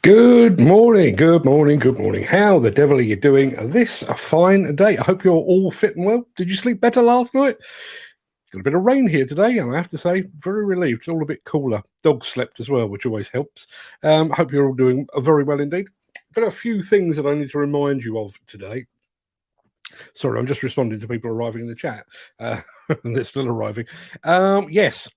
Good morning, good morning, good morning. How the devil are you doing this a fine day? I hope you're all fit and well. Did you sleep better last night? Got a bit of rain here today, and I have to say, very relieved. It's all a bit cooler. Dogs slept as well, which always helps. Hope you're all doing very well indeed. But a few things that I need to remind you of today. Sorry, I'm just responding to people arriving in the chat. And they're still arriving. Yes,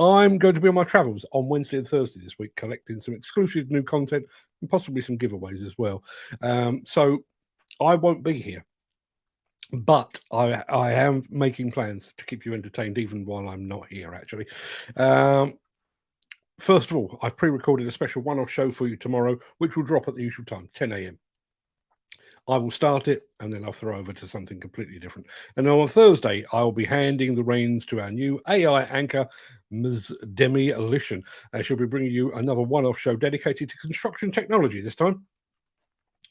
I'm going to be on my travels on Wednesday and Thursday this week, collecting some exclusive new content and possibly some giveaways as well. So I won't be here, but I am making plans to keep you entertained even while I'm not here, actually. First of all, I've pre-recorded a special one-off show for you tomorrow, which will drop at the usual time, 10 a.m. I will start it and then I'll throw over to something completely different. And on Thursday, I'll be handing the reins to our new AI anchor, Ms. Demolition. She'll be bringing you another one-off show dedicated to construction technology this time,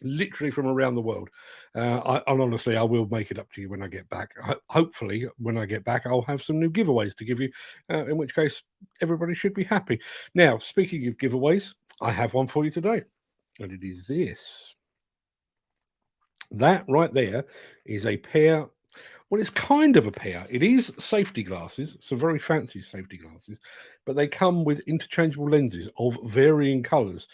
literally from around the world. Honestly, I will make it up to you when I get back. Hopefully, when I get back, I'll have some new giveaways to give you, in which case everybody should be happy. Now, speaking of giveaways, I have one for you today, and it is this. That right there is a pair. Well, it's kind of a pair. It is safety glasses, some very fancy safety glasses, but they come with interchangeable lenses of varying colors.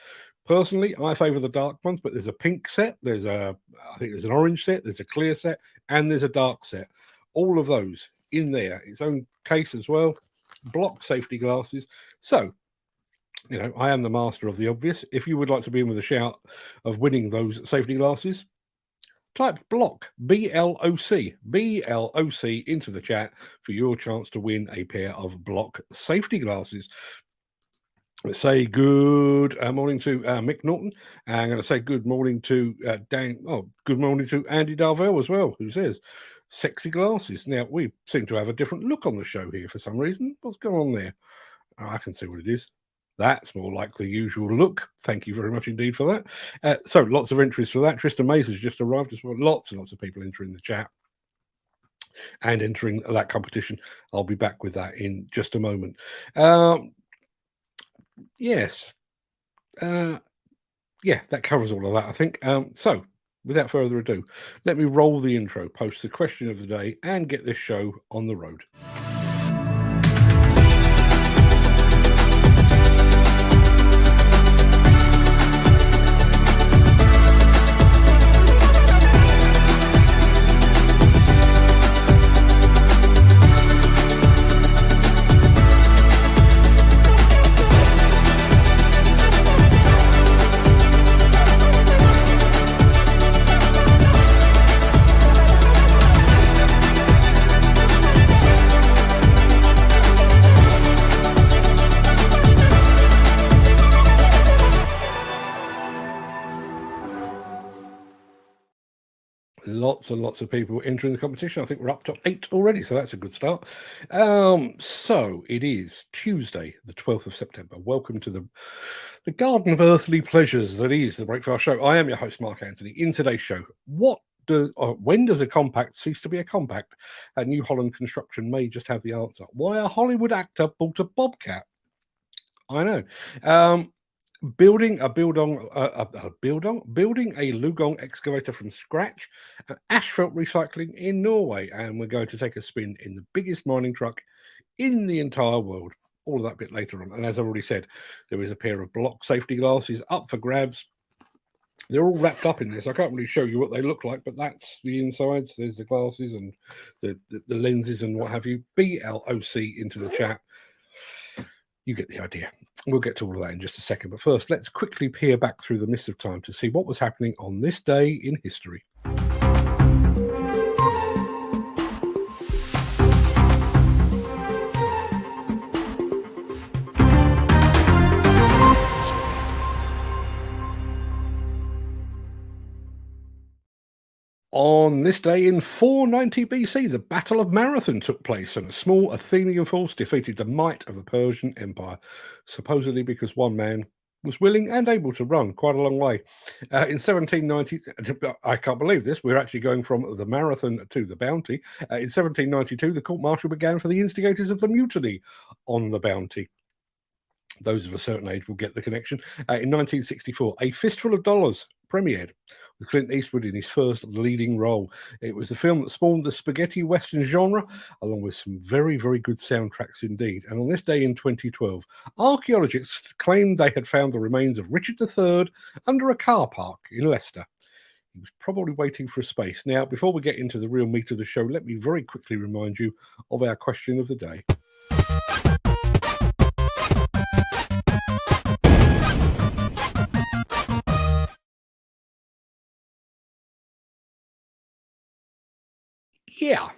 Personally, I favor the dark ones, but there's a pink set, I think there's an orange set, there's a clear set, and there's a dark set. All of those in there, its own case as well. Bloc safety glasses. So, I am the master of the obvious. If you would like to be in with a shout of winning those safety glasses, type Bloc, B-L-O-C, B-L-O-C into the chat for your chance to win a pair of Bloc safety glasses. Let's say good morning to Mick Norton. I'm going to say good morning to good morning to Andy Darvell as well, who says, sexy glasses. Now, we seem to have a different look on the show here for some reason. What's going on there? I can see what it is. That's more like the usual look. Thank you very much indeed for that. So lots of entries for that. Tristan Mays has just arrived as well. Lots and lots of people entering the chat and entering that competition. I'll be back with that in just a moment. Yes. Yeah, that covers all of that, I think. So without further ado, let me roll the intro, post the question of the day, and get this show on the road. Lots and lots of people entering the competition. I think we're up to 8 already, so that's a good start. So it is Tuesday, the 12th of September. Welcome to the garden of earthly pleasures that is the Breakfast Show. I am your host, Mark Anthony. In today's show, when does a compact cease to be a compact? New Holland Construction may just have the answer. Why a Hollywood actor bought a Bobcat? I know. Building a LiuGong excavator from scratch, asphalt recycling in Norway, and we're going to take a spin in the biggest mining truck in the entire world. All of that bit later on. And as I've already said, there is a pair of Bloc safety glasses up for grabs. They're all wrapped up in this. I can't really show you what they look like, but that's the insides. There's the glasses and the lenses and what have you. BLOC into the chat. You get the idea. We'll get to all of that in just a second. But first, let's quickly peer back through the mist of time to see what was happening on this day in history. On this day in 490 BC, the Battle of Marathon took place, and a small Athenian force defeated the might of the Persian Empire, supposedly because one man was willing and able to run quite a long way. In 1790, I can't believe this, we're actually going from the Marathon to the Bounty. In 1792, the court-martial began for the instigators of the mutiny on the Bounty. Those of a certain age will get the connection. In 1964, A Fistful of Dollars premiered with Clint Eastwood in his first leading role. It was the film that spawned the spaghetti western genre, along with some very, very good soundtracks indeed. And on this day in 2012, archaeologists claimed they had found the remains of Richard III under a car park in Leicester. He was probably waiting for a space. Now, before we get into the real meat of the show, let me very quickly remind you of our question of the day. Yeah.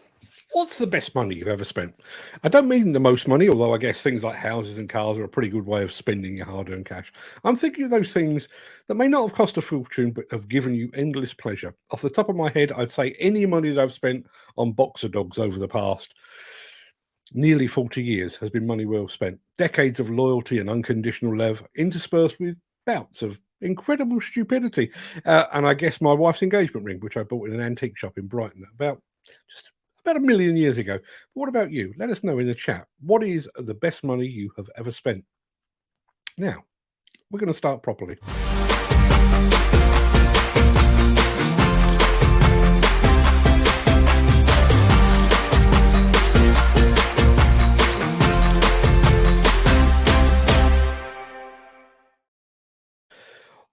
What's the best money you've ever spent? I don't mean the most money, although I guess things like houses and cars are a pretty good way of spending your hard-earned cash. I'm thinking of those things that may not have cost a fortune, but have given you endless pleasure. Off the top of my head, I'd say any money that I've spent on boxer dogs over the past nearly 40 years has been money well spent. Decades of loyalty and unconditional love, interspersed with bouts of incredible stupidity. And I guess my wife's engagement ring, which I bought in an antique shop in Brighton about 1 million years ago. But what about you? Let us know in the chat. What is the best money you have ever spent? Now, we're going to start properly.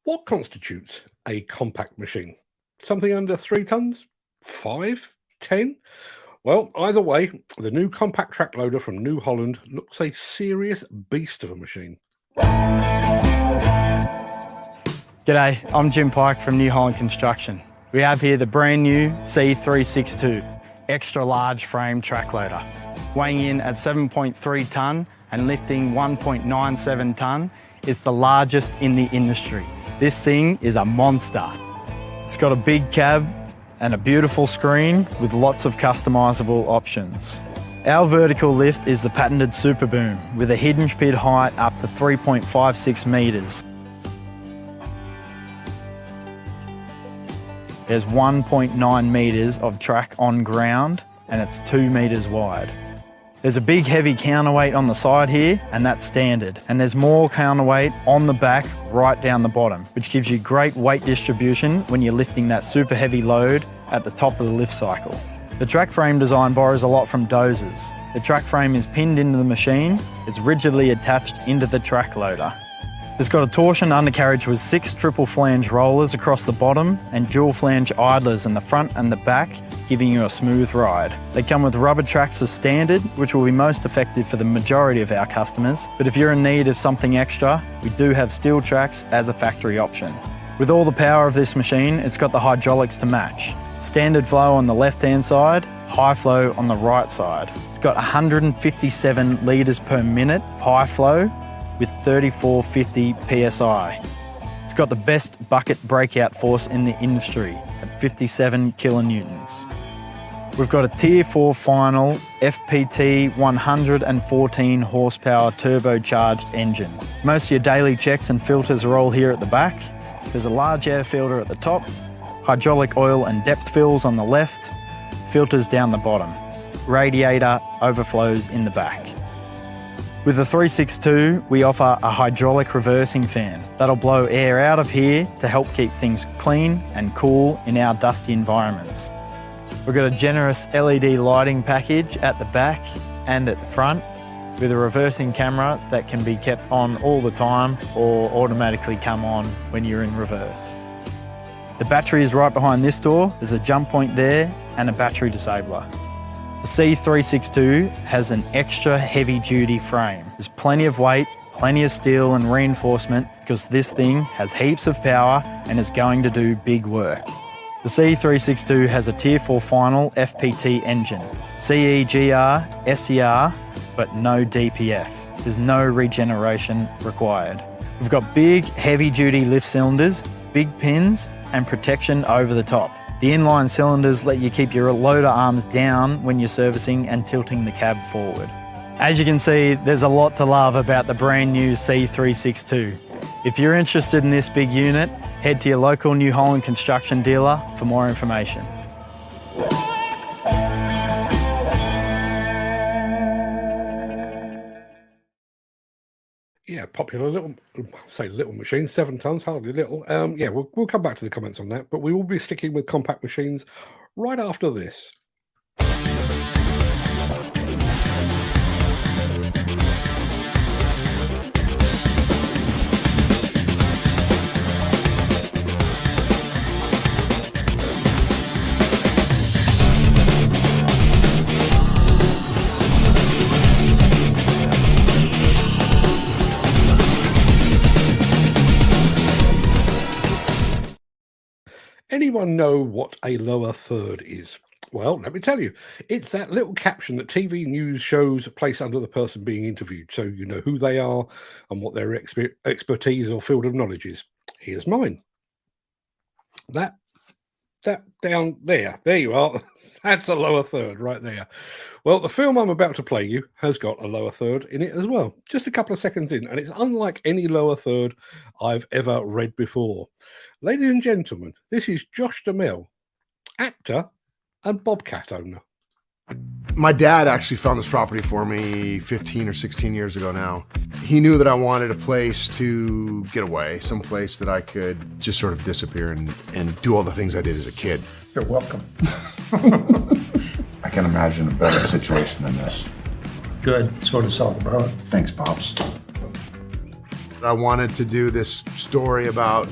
What constitutes a compact machine? Something under 3 tons? 5? 10? Well, either way, the new compact track loader from New Holland looks a serious beast of a machine. G'day, I'm Jim Pike from New Holland Construction. We have here the brand new C362 extra large frame track loader, weighing in at 7.3 tonne and lifting 1.97 tonne. It's the largest in the industry. This thing is a monster. It's got a big cab and a beautiful screen with lots of customisable options. Our vertical lift is the patented Super Boom with a hinge pit height up to 3.56 metres. There's 1.9 metres of track on ground and it's 2 metres wide. There's a big heavy counterweight on the side here and that's standard. And there's more counterweight on the back right down the bottom, which gives you great weight distribution when you're lifting that super heavy load at the top of the lift cycle. The track frame design borrows a lot from dozers. The track frame is pinned into the machine, it's rigidly attached into the track loader. It's got a torsion undercarriage with 6 triple flange rollers across the bottom and dual flange idlers in the front and the back, giving you a smooth ride. They come with rubber tracks as standard, which will be most effective for the majority of our customers, but if you're in need of something extra, we do have steel tracks as a factory option. With all the power of this machine, it's got the hydraulics to match. Standard flow on the left-hand side, high flow on the right side. It's got 157 litres per minute high flow with 3450 PSI. It's got the best bucket breakout force in the industry at 57 kilonewtons. We've got a Tier 4 final FPT 114 horsepower turbocharged engine. Most of your daily checks and filters are all here at the back. There's a large air filter at the top, hydraulic oil and depth fills on the left, filters down the bottom. Radiator overflows in the back. With the 362, we offer a hydraulic reversing fan that'll blow air out of here to help keep things clean and cool in our dusty environments. We've got a generous LED lighting package at the back and at the front with a reversing camera that can be kept on all the time or automatically come on when you're in reverse. The battery is right behind this door. There's a jump point there and a battery disabler. The C362 has an extra heavy duty frame. There's plenty of weight, plenty of steel and reinforcement because this thing has heaps of power and is going to do big work. The C362 has a Tier 4 final FPT engine, CEGR, SER, but no DPF. There's no regeneration required. We've got big heavy duty lift cylinders, big pins and protection over the top. The inline cylinders let you keep your loader arms down when you're servicing and tilting the cab forward. As you can see, there's a lot to love about the brand new C362. If you're interested in this big unit, head to your local New Holland Construction dealer for more information. Yeah, popular little, say little machine, 7 tons, hardly little. Yeah, we'll come back to the comments on that, but we will be sticking with compact machines right after this. Anyone know what a lower third is? Well, let me tell you, it's that little caption that TV news shows place under the person being interviewed, so you know who they are and what their expertise or field of knowledge is. Here's mine. That down there you are. That's a lower third right there. Well, the film I'm about to play you has got a lower third in it as well, just a couple of seconds in, and it's unlike any lower third I've ever read before. Ladies and gentlemen, this is Josh DeMille, actor and Bobcat owner. My dad actually found this property for me 15 or 16 years ago now. He knew that I wanted a place to get away, some place that I could just sort of disappear and do all the things I did as a kid. You're welcome. I can imagine a better situation than this. Good, sort of solved the problem. Thanks, Pops. I wanted to do this story about,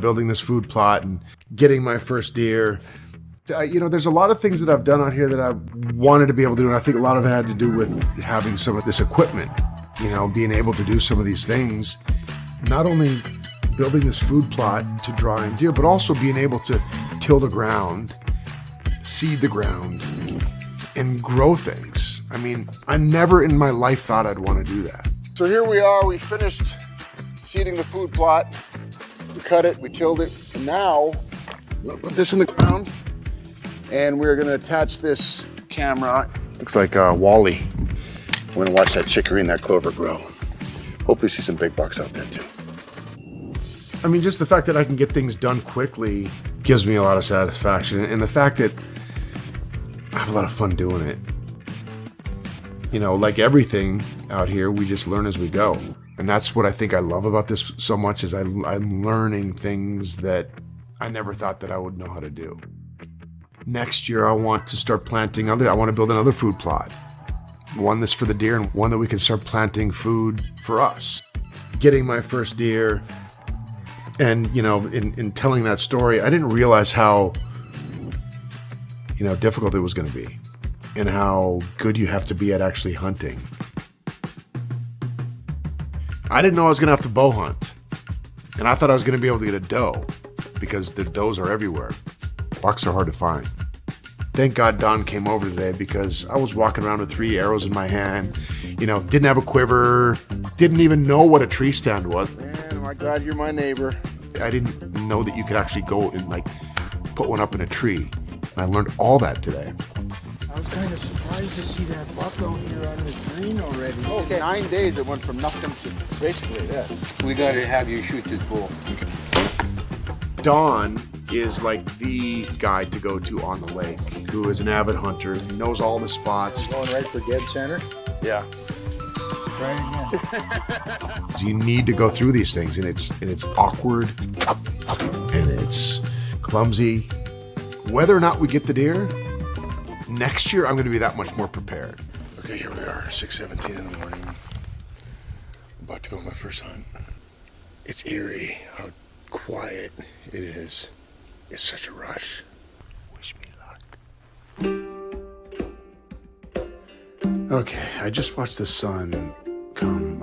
building this food plot and getting my first deer. There's a lot of things that I've done out here that I wanted to be able to do, and I think a lot of it had to do with having some of this equipment, being able to do some of these things. Not only building this food plot to draw in deer, but also being able to till the ground, seed the ground, and grow things. I mean, I never in my life thought I'd want to do that. So here we are, we finished seeding the food plot. We cut it, we tilled it, and now we'll put this in the ground. And we're gonna attach this camera. Looks like Wally. We're gonna watch that chicory and that clover grow. Hopefully see some big bucks out there too. I mean, just the fact that I can get things done quickly gives me a lot of satisfaction. And the fact that I have a lot of fun doing it. Like everything out here, we just learn as we go. And that's what I think I love about this so much is I'm learning things that I never thought that I would know how to do. Next year, I want to start planting I want to build another food plot. One that's for the deer and one that we can start planting food for us. Getting my first deer and, in telling that story, I didn't realize how, difficult it was going to be and how good you have to be at actually hunting. I didn't know I was going to have to bow hunt. And I thought I was going to be able to get a doe because the does are everywhere. Bucks are hard to find. Thank God Don came over today because I was walking around with 3 arrows in my hand, didn't have a quiver, didn't even know what a tree stand was. Man, my God, you're my neighbor. I didn't know that you could actually go and put one up in a tree. And I learned all that today. I was kind of surprised to see that buck out here on the green already. Oh, 9 days it went from nothing to basically this. We got to have you shoot this bull. Don is like the guy to go to on the lake, who is an avid hunter, knows all the spots. Going right for dead center? Yeah. Right again. You need to go through these things, and it's awkward, and it's clumsy. Whether or not we get the deer, next year I'm going to be that much more prepared. Okay, here we are, 6:17 in the morning. I'm about to go on my first hunt. It's eerie how quiet it is. It's such a rush. Wish me luck. Okay, I just watched the sun come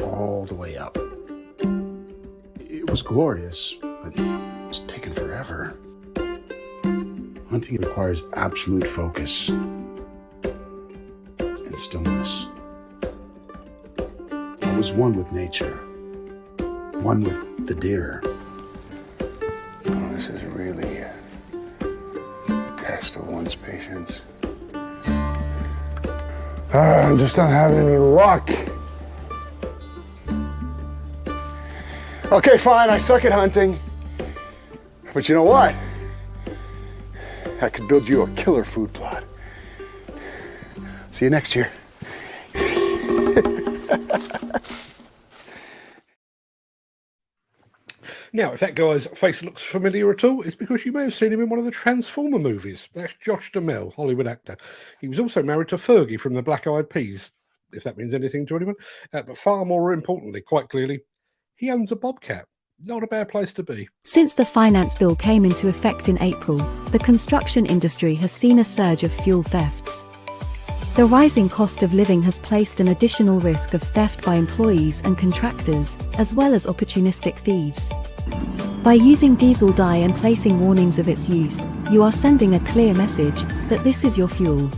all the way up. It was glorious, but it's taken forever. Hunting requires absolute focus and stillness. I was one with nature, one with the deer. Oh, this is really a test of one's patience. I'm just not having any luck. Okay, fine, I suck at hunting. But you know what? I could build you a killer food plot. See you next year. Now, if that guy's face looks familiar at all, it's because you may have seen him in one of the Transformer movies. That's Josh Duhamel, Hollywood actor. He was also married to Fergie from the Black Eyed Peas, if that means anything to anyone. But far more importantly, quite clearly, he owns a Bobcat. Not a bad place to be. Since the finance bill came into effect in April, the construction industry has seen a surge of fuel thefts. The rising cost of living has placed an additional risk of theft by employees and contractors, as well as opportunistic thieves. By using diesel dye and placing warnings of its use, you are sending a clear message that this is your fuel.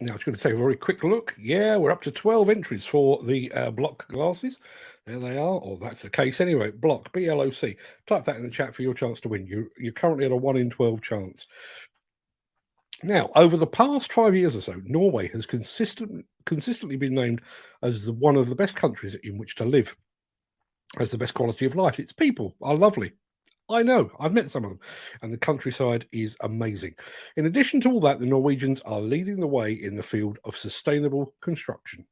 Now, I'm just going to take a very quick look. Yeah, we're up to 12 entries for the Bloc glasses. There they are, or that's the case anyway. Bloc, B-L-O-C. Type that in the chat for your chance to win. You're currently at a 1 in 12 chance. Now, over the past 5 years or so, Norway has consistently been named as one of the best countries in which to live, as the best quality of life. Its people are lovely. I know, I've met some of them, and the countryside is amazing. In addition to all that, the Norwegians are leading the way in the field of sustainable construction.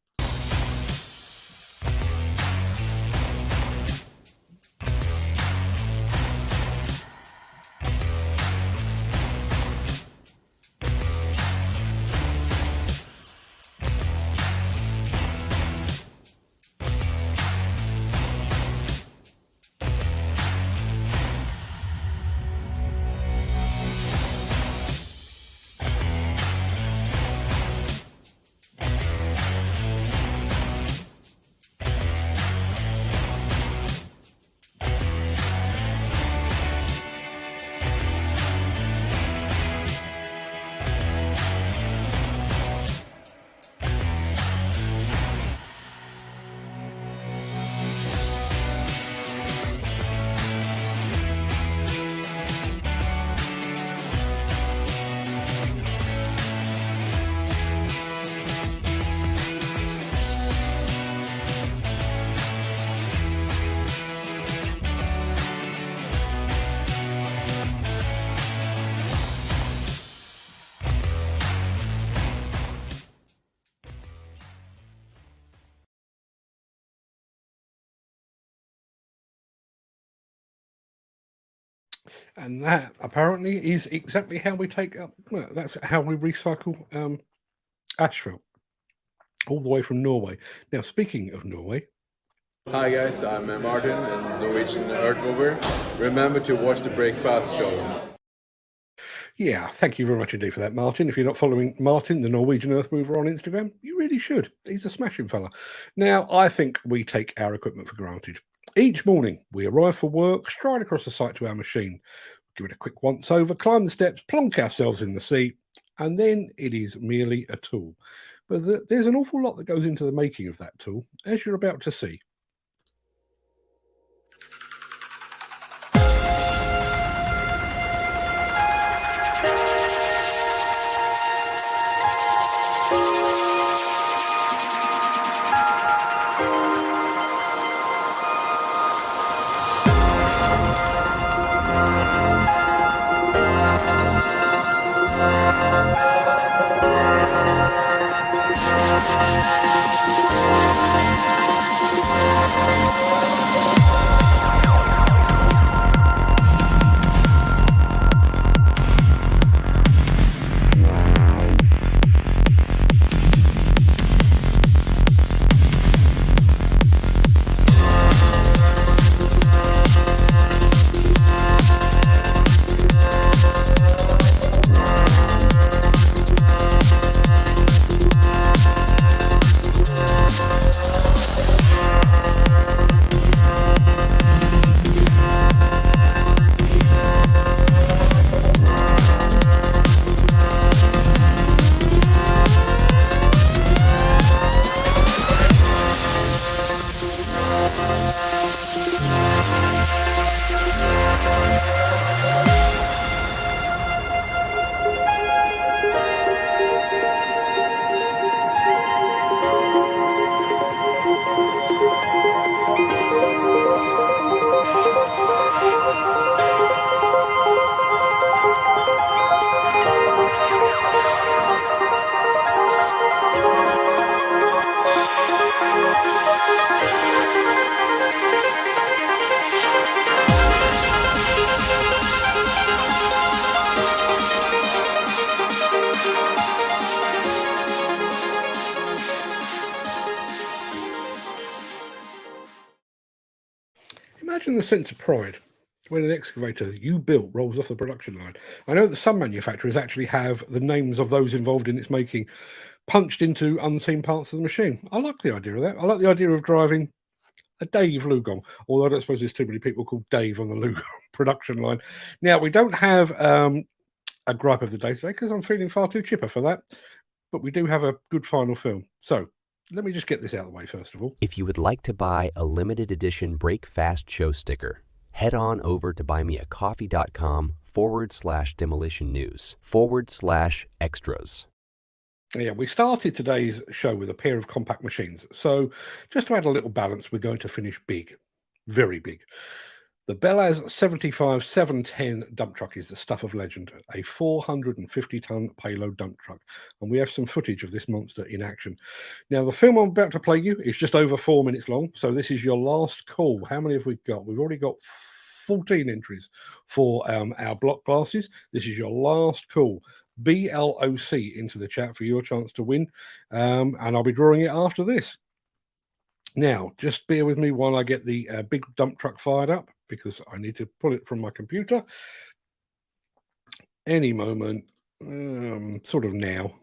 And that apparently is exactly how we take up. Well, that's how we recycle asphalt, all the way from Norway. Now, speaking of Norway, hi guys, I'm Martin and Norwegian Earth Mover. Remember to watch the Breakfast show. yeah, thank you very much indeed for that, Martin. If you're not following Martin, the Norwegian Earth Mover, on Instagram, you really should. He's a smashing fella. Now, I think we take our equipment for granted. Each morning, we arrive for work, stride across the site to our machine, give it a quick once-over, climb the steps, plonk ourselves in the seat, and then it is merely a tool. But there's an awful lot that goes into the making of that tool, as you're about to see. Imagine the sense of pride when an excavator you built rolls off the production line. I know that some manufacturers actually have the names of those involved in its making punched into unseen parts of the machine. I like the idea of that. I like the idea of driving a Dave LiuGong, although I don't suppose there's too many people called Dave on the LiuGong production line. Now, we don't have a gripe of the day today because I'm feeling far too chipper for that, but we do have a good final film. So let me just get this out of the way first of all. If you would like to buy a limited edition Break Fast show sticker, head on over to buymeacoffee.com/demolition news/extras. Yeah, we started today's show with a pair of compact machines. So just to add a little balance, we're going to finish big, very big. The Belaz 75 710 dump truck is the stuff of legend, a 450-ton payload dump truck. And we have some footage of this monster in action. Now, the film I'm about to play you is just over 4 minutes long. So this is your last call. How many have we got? We've already got 14 entries for our Bloc glasses. This is your last call. BLOC into the chat for your chance to win, and I'll be drawing it after this. Now, just bear with me while I get the big dump truck fired up because I need to pull it from my computer any moment, sort of now.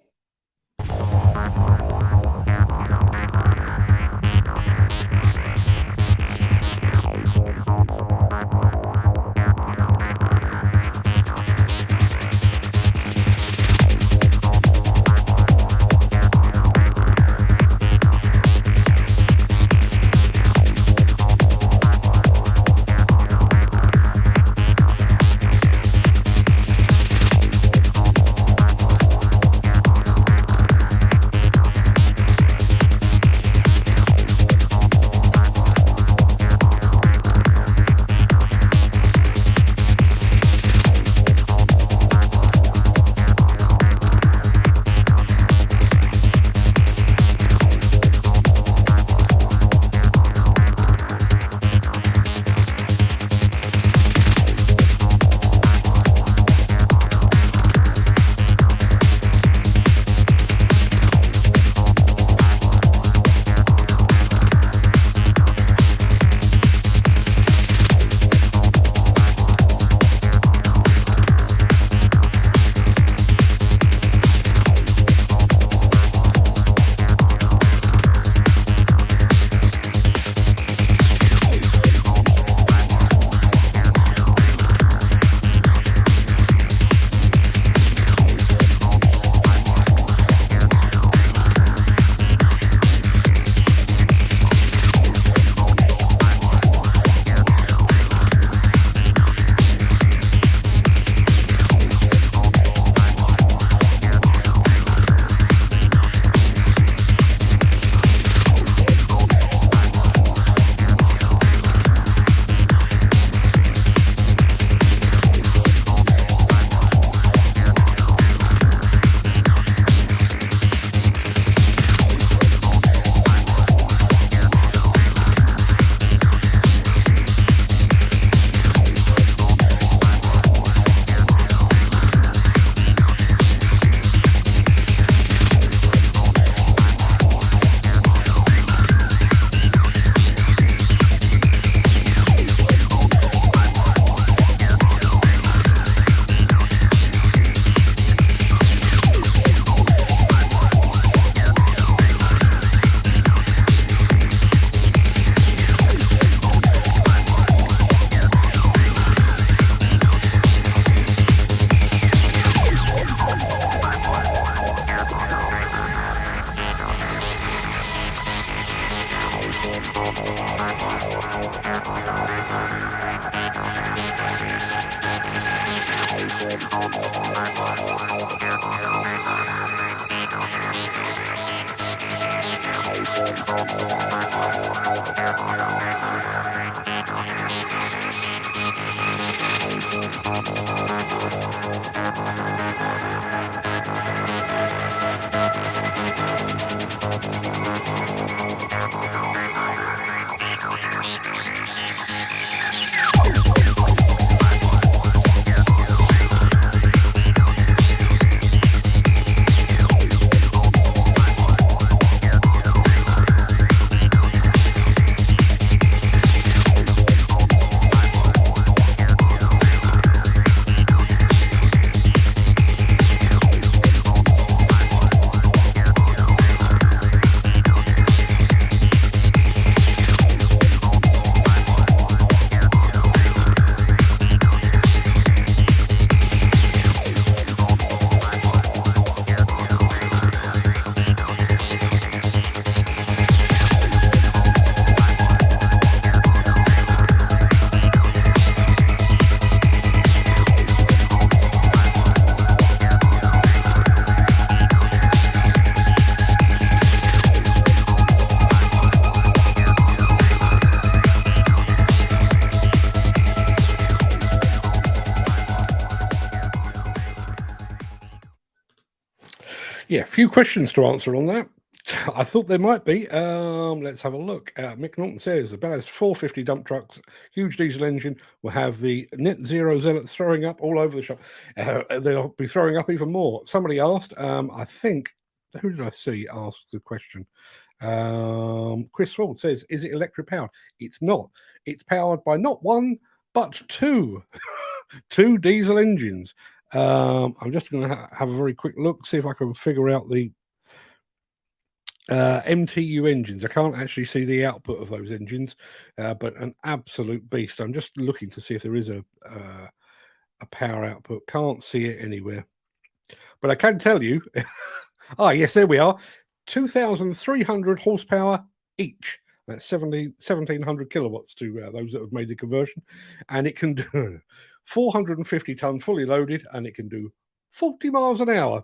Yeah, a few questions to answer on that. I thought there might be. Let's have a look. Mick Norton says the Bell's 450 dump trucks, huge diesel engine, will have the net zero zealots throwing up all over the shop. They'll be throwing up even more. Somebody asked, I think, who did I see ask the question? Chris Ford says, is it electric powered? It's not. It's powered by not one, but two. Two diesel engines. I'm just going to have a very quick look, see if I can figure out the MTU engines. I can't actually see the output of those engines, but an absolute beast. I'm just looking to see if there is a power output. Can't see it anywhere, but I can tell you. Yes, there we are. 2,300 horsepower each. That's 1,700 kilowatts to those that have made the conversion, and it can do 450 ton fully loaded, and it can do 40 miles an hour.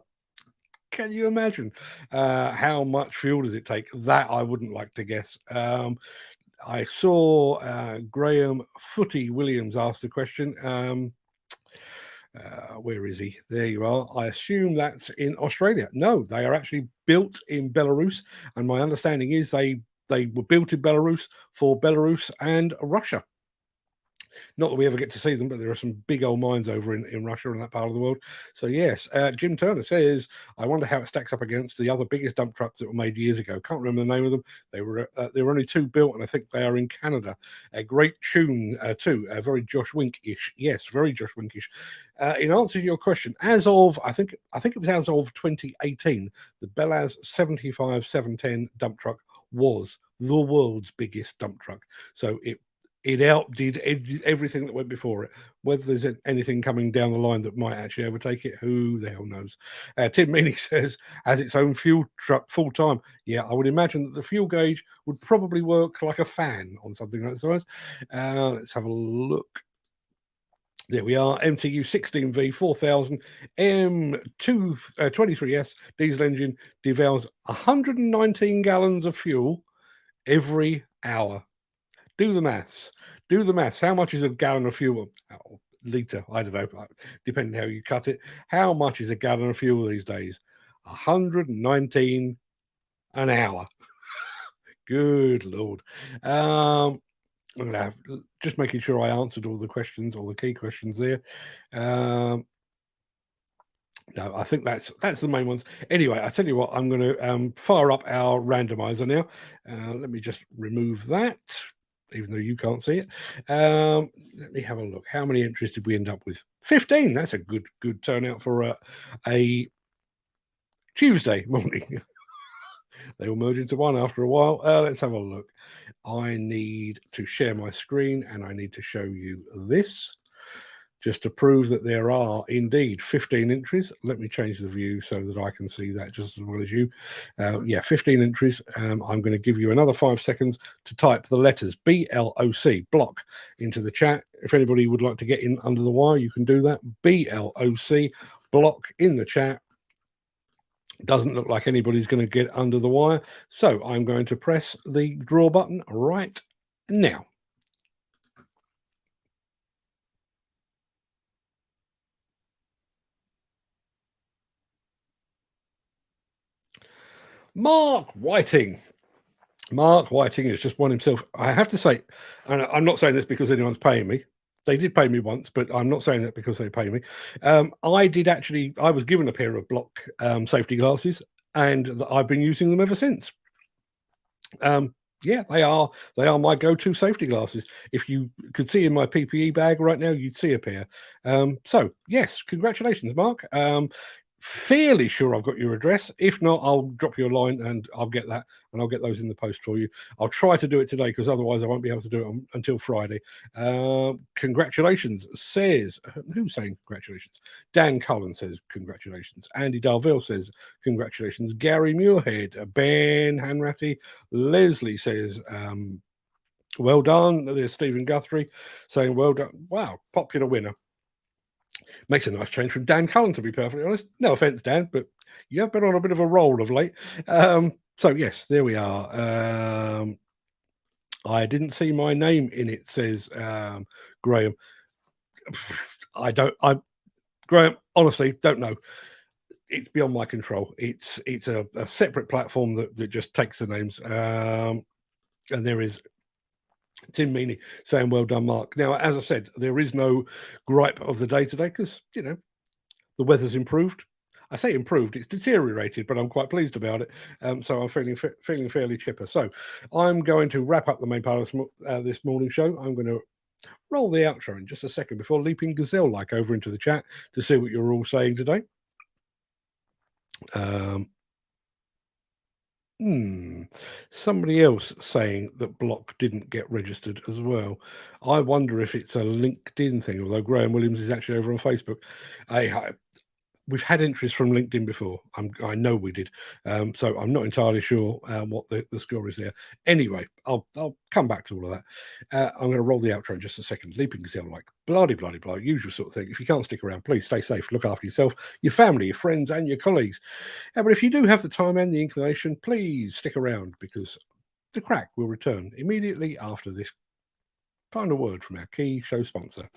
Can you imagine how much fuel does it take? That I wouldn't like to guess. I saw Graham Footy Williams ask the question. Where is he? There you are. I assume that's in Australia. No, they are actually built in Belarus, and my understanding is they were built in Belarus for Belarus and Russia. Not that we ever get to see them, but there are some big old mines over in Russia and that part of the world. So yes, Jim Turner says, I wonder how it stacks up against the other biggest dump trucks that were made years ago. Can't remember the name of them. There were only two built, and I think they are in Canada. A great tune too, very Josh Wink-ish. Yes, very Josh Wink-ish. In answer to your question, as of I think it was as of 2018, the Bellaz 75-710 dump truck was the world's biggest dump truck. So it outdid everything that went before it. Whether there's anything coming down the line that might actually overtake it, who the hell knows? Tim Meany says, has its own fuel truck full time. Yeah, I would imagine that the fuel gauge would probably work like a fan on something that size. Let's have a look. There we are. MTU 16V 4000 M23S diesel engine devours 119 gallons of fuel every hour. Do the maths. How much is a gallon of fuel? Oh, litre, I don't know, depending how you cut it. How much is a gallon of fuel these days? 119 an hour. Good Lord. I'm going to have just making sure I answered all the questions, all the key questions there. No, I think that's the main ones. Anyway, I tell you what, I'm going to fire up our randomizer now. Let me just remove that, even though you can't see it. Let me have a look. How many entries did we end up with? 15. That's a good turnout for a Tuesday morning. They will merge into one after a while. Let's have a look. I need to share my screen, and I need to show you this just to prove that there are indeed 15 entries. Let me change the view so that I can see that just as well as you. Yeah, 15 entries. I'm going to give you another 5 seconds to type the letters BLOC, Bloc, into the chat. If anybody would like to get in under the wire, you can do that. BLOC, Bloc in the chat. Doesn't look like anybody's going to get under the wire. So I'm going to press the draw button right now. Mark Whiting. Mark Whiting has just won himself. I have to say, and I'm not saying this because anyone's paying me. They did pay me once, but I'm not saying that because they pay me. I was given a pair of Bloc safety glasses, and I've been using them ever since. Yeah, they are my go-to safety glasses. If you could see in my PPE bag right now, you'd see a pair. So yes, congratulations, Mark. Fairly sure I've got your address. If not, I'll drop you a line and I'll get that, and I'll get those in the post for you. I'll try to do it today because otherwise I won't be able to do it until Friday. Congratulations, says, who's saying congratulations? Dan Cullen says congratulations. Andy Darville says congratulations. Gary Muirhead, Ben Hanratty, Leslie says well done. There's Stephen Guthrie saying well done. Wow, popular winner. Makes a nice change from Dan Cullen, to be perfectly honest. No offense, Dan, but you have been on a bit of a roll of late. So yes, there we are. I didn't see my name in it, says Graham. Graham, honestly, don't know. it's beyond my control. It's a separate platform that just takes the names. And there is Tim Meaney saying, well done, Mark. Now, as I said, there is no gripe of the day today because, the weather's improved. I say improved, it's deteriorated, but I'm quite pleased about it. So I'm feeling fairly chipper. So I'm going to wrap up the main part of this morning show. I'm going to roll the outro in just a second before leaping gazelle-like over into the chat to see what you're all saying today. Somebody else saying that Bloc didn't get registered as well. I wonder if it's a LinkedIn thing, although Graham Williams is actually over on Facebook. We've had entries from LinkedIn before. I know we did. So I'm not entirely sure what the score is there. Anyway, I'll come back to all of that. I'm going to roll the outro in just a second. Leaping gazelle like blah, usual sort of thing. If you can't stick around, please stay safe. Look after yourself, your family, your friends, and your colleagues. But if you do have the time and the inclination, please stick around because the Craic will return immediately after this final word from our key show sponsor.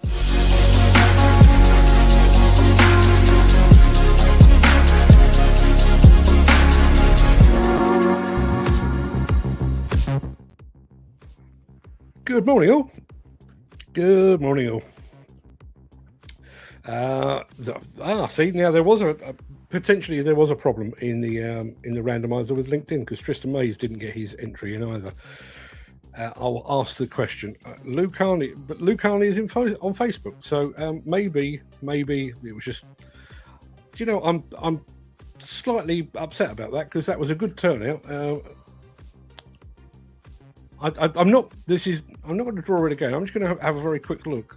Good morning, all. Good morning, all. See, now there was potentially there was a problem in the randomizer with LinkedIn because Tristan Mays didn't get his entry in either. I'll ask the question. Lou Carney is on Facebook, so maybe it was just. I'm slightly upset about that because that was a good turnout. I'm not going to draw it again. I'm just going to have a very quick look.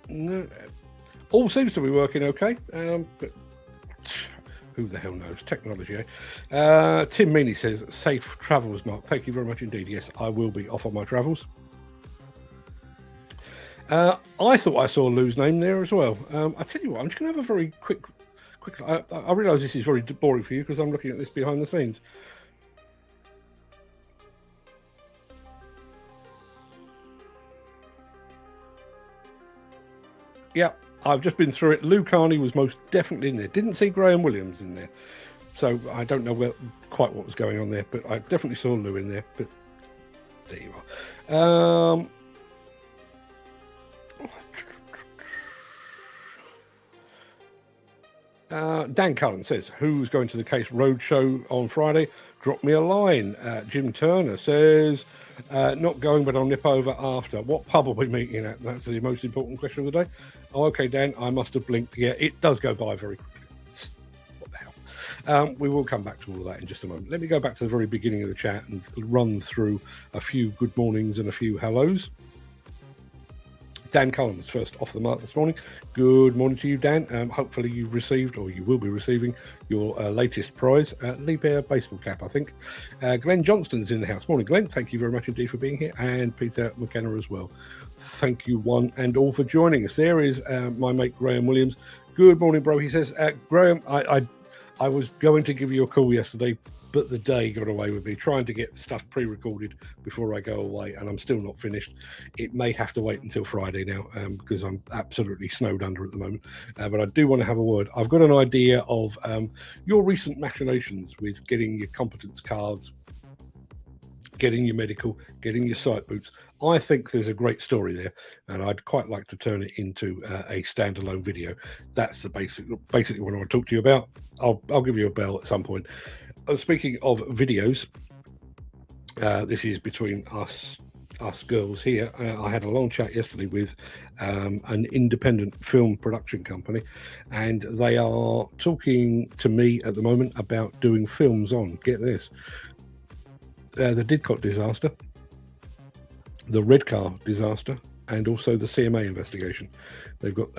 No, all seems to be working okay, but who the hell knows? Technology, eh? Tim Meaney says, safe travels, Mark. Thank you very much indeed. Yes, I will be off on my travels. I thought I saw Lou's name there as well. I tell you what, I'm just going to have a very quick. I realise this is very boring for you because I'm looking at this behind the scenes. Yeah, I've just been through it. Lou Carney was most definitely in there. Didn't see Graham Williams in there. So I don't know quite what was going on there, but I definitely saw Lou in there. But there you are. Dan Cullen says, who's going to the Case Roadshow on Friday? Drop me a line. Jim Turner says, not going, but I'll nip over after. What pub are we meeting at? That's the most important question of the day. Oh, okay, Dan, I must have blinked. Yeah, it does go by very quickly. What the hell? We will come back to all of that in just a moment. Let me go back to the very beginning of the chat and run through a few good mornings and a few hellos. Dan Cullen was first off the mark this morning. Good morning to you, Dan. Hopefully you received, or you will be receiving, your latest prize, Lee Bear baseball cap, I think. Glenn Johnston's in the house. Morning, Glenn. Thank you very much indeed for being here. And Peter McKenna as well. Thank you, one and all, for joining us. There is my mate, Graham Williams. Good morning, bro. He says, Graham, I was going to give you a call yesterday, but the day got away with me trying to get stuff pre-recorded before I go away, and I'm still not finished. It may have to wait until Friday now because I'm absolutely snowed under at the moment. But I do want to have a word. I've got an idea of your recent machinations with getting your competence cards, getting your medical, getting your site boots. I think there's a great story there, and I'd quite like to turn it into a standalone video. That's the basically what I want to talk to you about. I'll give you a bell at some point. Speaking of videos, this is between us girls here. I had a long chat yesterday with an independent film production company, and they are talking to me at the moment about doing films on, get this, the Didcot disaster, the Red Car disaster, and also the CMA investigation. They've got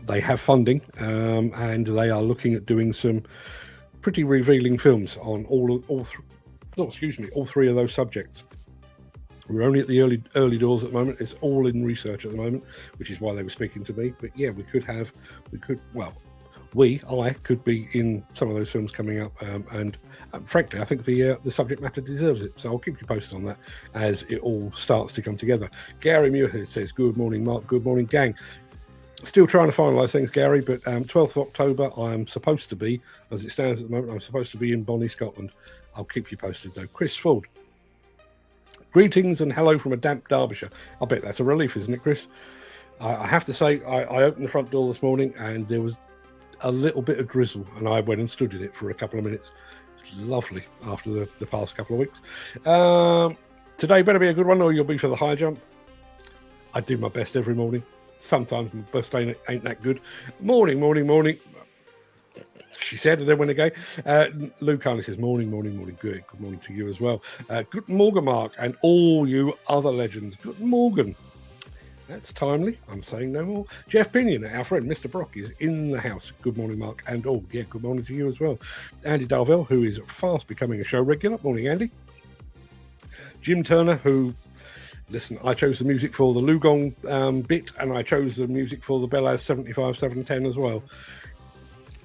they have funding, and they are looking at doing some pretty revealing films on all three of those subjects. We're only at the early doors at the moment. It's all in research at the moment, which is why they were speaking to me. But yeah, I could be in some of those films coming up, and frankly, I think the subject matter deserves it. So I'll keep you posted on that as it all starts to come together. Gary Muirhead says, "Good morning, Mark. Good morning, gang. Still trying to finalise things, Gary, but 12th of October, I'm supposed to be, as it stands at the moment, I'm supposed to be in Bonnie, Scotland. I'll keep you posted, though." Chris Ford, greetings and hello from a damp Derbyshire. I bet that's a relief, isn't it, Chris? I have to say, I opened the front door this morning and there was a little bit of drizzle, and I went and stood in it for a couple of minutes. It's lovely after the past couple of weeks. Today better be a good one, or you'll be for the high jump. I do my best every morning. Sometimes my best ain't that good. Morning. She said, and then went again. Lou Carney says, morning. Good morning to you as well. Good morning, Mark, and all you other legends. Good morning. That's timely. I'm saying no more. Jeff Pinion, our friend Mr. Brock, is in the house. Good morning, Mark, and good morning to you as well. Andy Darvell, who is fast becoming a show regular. Morning, Andy. Jim Turner, who, listen, I chose the music for the LiuGong bit, and I chose the music for the Bellaz 75 710 as well,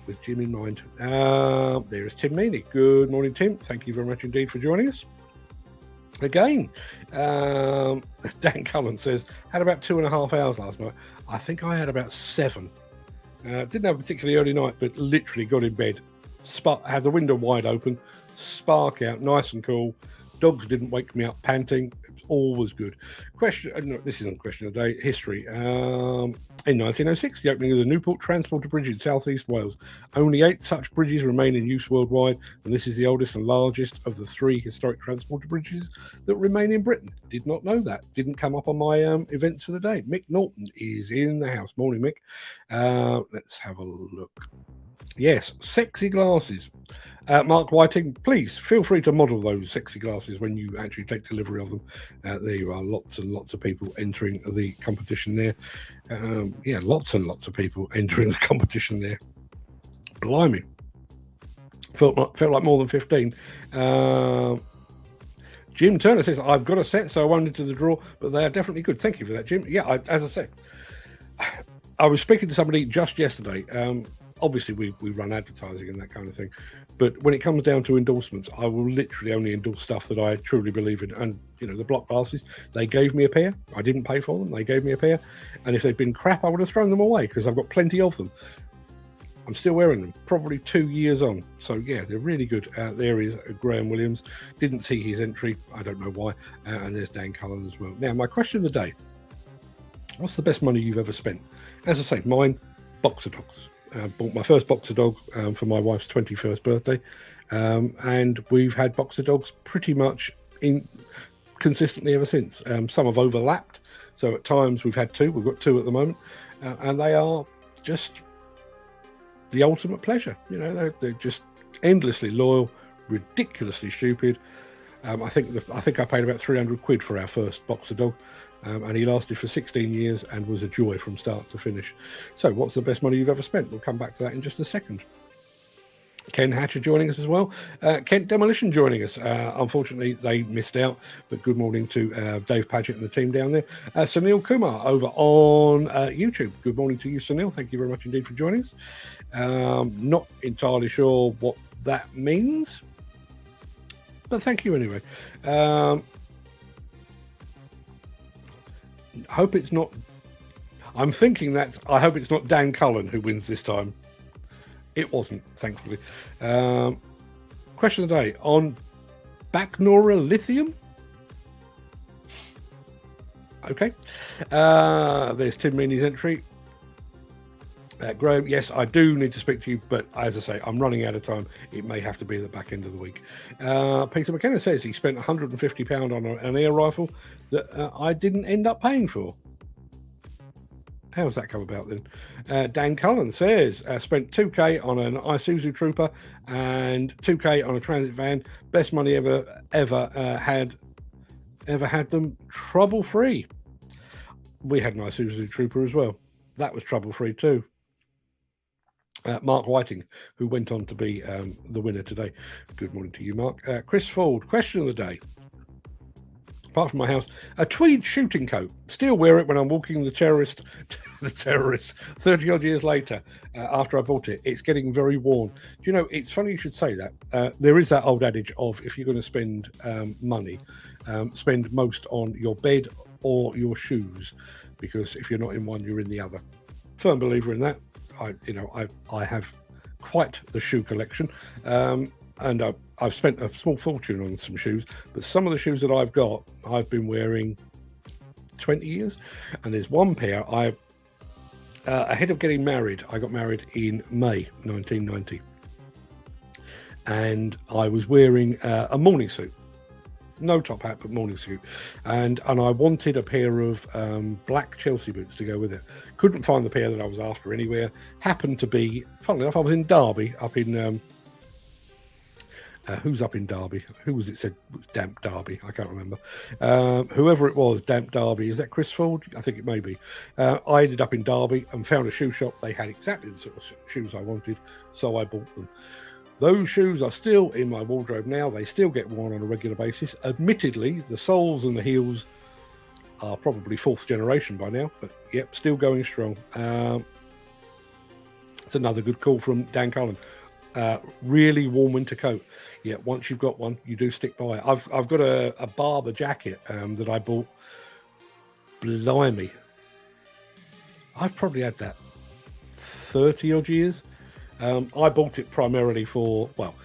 with Jim in mind. There is Tim Meaney. Good morning, Tim. Thank you very much indeed for joining us. Again, Dan Cullen says, had about 2.5 hours last night. I think I had about 7. Didn't have a particularly early night, but literally got in bed. Had the window wide open, spark out, nice and cool. Dogs didn't wake me up panting. It was always good. No, this isn't a question of the day. History. In 1906, the opening of the Newport Transporter Bridge in southeast Wales. Only 8 such bridges remain in use worldwide, and this is the oldest and largest of the 3 historic transporter bridges that remain in Britain. Did not know that. Didn't come up on my events for the day. Mick Norton is in the house. Morning, Mick. Let's have a look. Yes, sexy glasses. Mark Whiting, please feel free to model those sexy glasses when you actually take delivery of them. There you are, lots and lots of people entering the competition there. Lots and lots of people entering the competition there. Blimey. Felt like more than 15. Jim Turner says, I've got a set, so I won't enter the draw, but they are definitely good. Thank you for that, Jim. Yeah, as I said, I was speaking to somebody just yesterday. Obviously, we run advertising and that kind of thing. But when it comes down to endorsements, I will literally only endorse stuff that I truly believe in. And, the Bloc glasses, they gave me a pair. I didn't pay for them. They gave me a pair. And if they'd been crap, I would have thrown them away because I've got plenty of them. I'm still wearing them, probably 2 years on. So, yeah, they're really good. There is Graham Williams. Didn't see his entry. I don't know why. And there's Dan Cullen as well. Now, my question of the day. What's the best money you've ever spent? As I say, mine, boxer dogs. Bought my first boxer dog for my wife's 21st birthday, and we've had boxer dogs pretty much consistently ever since. Some have overlapped, so at times we've had 2. We've got 2 at the moment, and they are just the ultimate pleasure. They're just endlessly loyal, ridiculously stupid. I think I paid about 300 quid for our first boxer dog. And he lasted for 16 years and was a joy from start to finish. So what's the best money you've ever spent? We'll come back to that in just a second. Ken Hatcher joining us as well. Kent Demolition joining us. Unfortunately, they missed out, but good morning to Dave Paget and the team down there. Sunil Kumar over on YouTube. Good morning to you, Sunil. Thank you very much indeed for joining us. Not entirely sure what that means, but thank you anyway. Hope it's not. I'm thinking that I hope it's not Dan Cullen who wins this time. It wasn't, thankfully. Question of the day on Bacnora lithium. Okay. There's Tim Meaney's entry. Graham, yes, I do need to speak to you, but as I say, I'm running out of time. It may have to be the back end of the week. Peter McKenna says he spent £150 on an air rifle that I didn't end up paying for. How's that come about then? Dan Cullen says spent 2k on an Isuzu Trooper and 2k on a transit van. Best money ever had them trouble free. We had an Isuzu Trooper as well. That was trouble free too. Mark Whiting, who went on to be the winner today. Good morning to you, Mark. Chris Ford, question of the day. apart from my house, a tweed shooting coat. Still wear it when I'm walking the terrorist 30 odd years later after I bought it. It's getting very worn. Do you know, it's funny you should say that. There is that old adage of if you're going to spend money, spend most on your bed or your shoes, because if you're not in one, you're in the other. Firm believer in that. I have quite the shoe collection, and I've spent a small fortune on some shoes, but some of the shoes that I've got, I've been wearing 20 years, and there's one pair ahead of getting married. I got married in May 1990, and I was wearing a morning suit, no top hat, but morning suit, and I wanted a pair of black Chelsea boots to go with it. Couldn't find the pair that I was after anywhere. Happened to be, funnily enough, I was in Derby, up in who's up in Derby? Who was it said Damp Derby? I can't remember. Whoever it was, Damp Derby. Is that Chris Ford? I think it may be. I ended up in Derby and found a shoe shop. They had exactly the sort of shoes I wanted, so I bought them. Those shoes are still in my wardrobe now. They still get worn on a regular basis. Admittedly, the soles and the heels are probably fourth generation by now, but yep, still going strong. It's another good call from Dan Cullen. Really warm winter coat. Yeah, once you've got one, you do stick by it. I've got a Barber jacket that I bought. Blimey, I've probably had that 30 odd years. I bought it primarily for, well,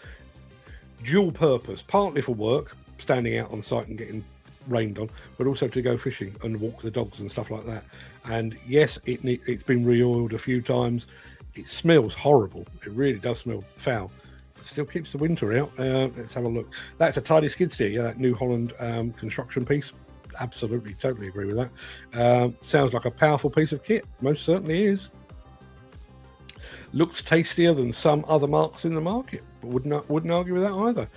dual purpose, partly for work, standing out on site and getting rained on, but also to go fishing and walk the dogs and stuff like that. And yes, it's been re-oiled a few times. It smells horrible. It really does smell foul. It still keeps the winter out. Let's have a look. That's a tidy skid steer. Yeah, that New Holland construction piece. Absolutely, totally agree with that. Sounds like a powerful piece of kit. Most certainly is. Looks tastier than some other marks in the market, but wouldn't argue with that either.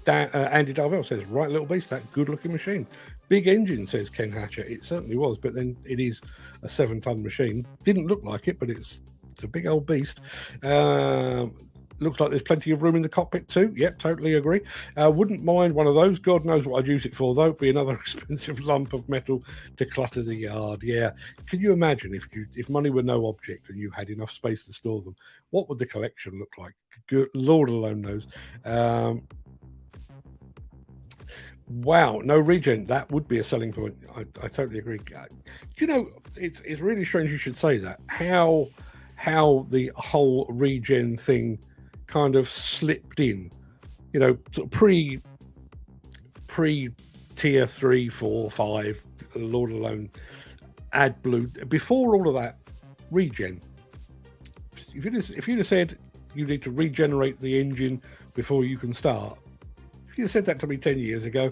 Andy Darvell says, right little beast, that good looking machine. Big engine, says Ken Hatcher. It certainly was, but then it is a 7-ton machine. Didn't look like it, but it's a big old beast. Looks like there's plenty of room in the cockpit too. Yep, totally agree. Wouldn't mind one of those. God knows what I'd use it for, though. It'd be another expensive lump of metal to clutter the yard. Yeah. Can you imagine if money were no object and you had enough space to store them? What would the collection look like? Good Lord alone knows. Wow, no regen. That would be a selling point. I totally agree. You know, it's really strange you should say that. How the whole regen thing kind of slipped in, you know, sort of pre tier 3, 4, 5, Lord alone, AdBlue. Before all of that, regen. If you'd have said you need to regenerate the engine before you can start, if you said that to me 10 years ago,